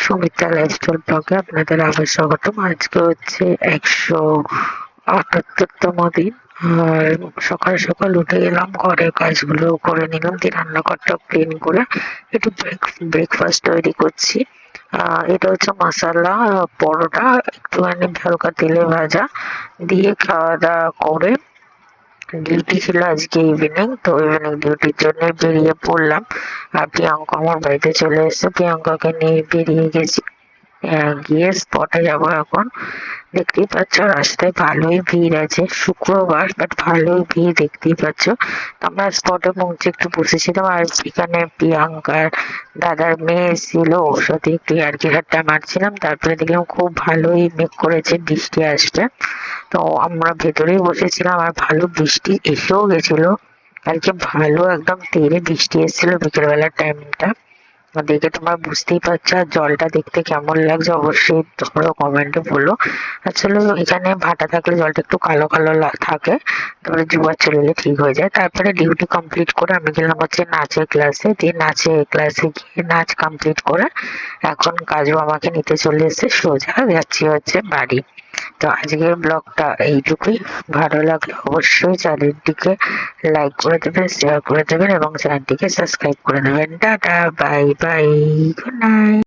Sumitra lifestyle ব্লগে আপনাদের আবার স্বাগতম। আজকে হচ্ছে 178তম দিন। আর সকাল সকাল উঠে গেলাম, ঘরের কাজগুলো করে নিলাম, দিয়ে রান্নাঘরটা ক্লিন করে একটু ব্রেকফাস্ট তৈরি করছি। এটা হচ্ছে মশালা পরোটা, একটুখানি হালকা তেলে ভাজা, দিয়ে খাওয়া দাওয়া করে ডিউটি ছিল আজকে ইভিনিং, তো ইভিনিং ডিউটির জন্য বেরিয়ে পড়লাম। আর প্রিয়াঙ্কা আমার বাড়িতে চলে এসেছে, প্রিয়াঙ্কাকে নিয়ে বেরিয়ে গেছি। গিয়ে স্পটে যাবো এখন। দেখতেই পাচ্ছ রাস্তায় ভালোই ভিড় আছে, শুক্রবার বাট ভালোই ভিড় দেখতেই পাচ্ছ। তো আমরা স্পটে পৌঁছে একটু বসেছিলাম, আর এখানে প্রিয়াঙ্কার দাদার মেয়ে এসেছিল, ওর সাথে একটু ইয়ার্কি ঠাট্টা মারছিলাম। তারপরে দেখলাম খুব ভালোই মেঘ করেছে, বৃষ্টি আসবে, তো আমরা ভেতরেই বসেছিলাম। আর ভালো বৃষ্টি এসেও গেছিল, কালকে ভালো একদম তেড়ে বৃষ্টি এসেছিল বিকেলবেলার টাইমটা। দেখে তোমরা বুঝতেই পারছো। আর জলটা দেখতে কেমন লাগছে অবশ্যই তোমরা কমেন্টে বলো। আসলে এখানে ভাটা থাকলে জলটা একটু কালো কালো থাকে, তারপরে জোয়ার চলে এলে ঠিক হয়ে যায়। তারপরে ডিউটি কমপ্লিট করে আমি গেলাম হচ্ছে নাচের ক্লাসে, দিয়ে নাচের ক্লাসে গিয়ে নাচ কমপ্লিট করে এখন কাজু আমাকে নিতে চলে এসে সোজা যাচ্ছি হচ্ছে বাড়ি। তো আজকের ব্লগটা এইটুকুই। ভালো লাগলে অবশ্যই চ্যানেলটিকে লাইক করে দেবেন, শেয়ার করে দেবেন এবং চ্যানেলটিকে সাবস্ক্রাইব করে দেবেন। Tata, bye bye, good night.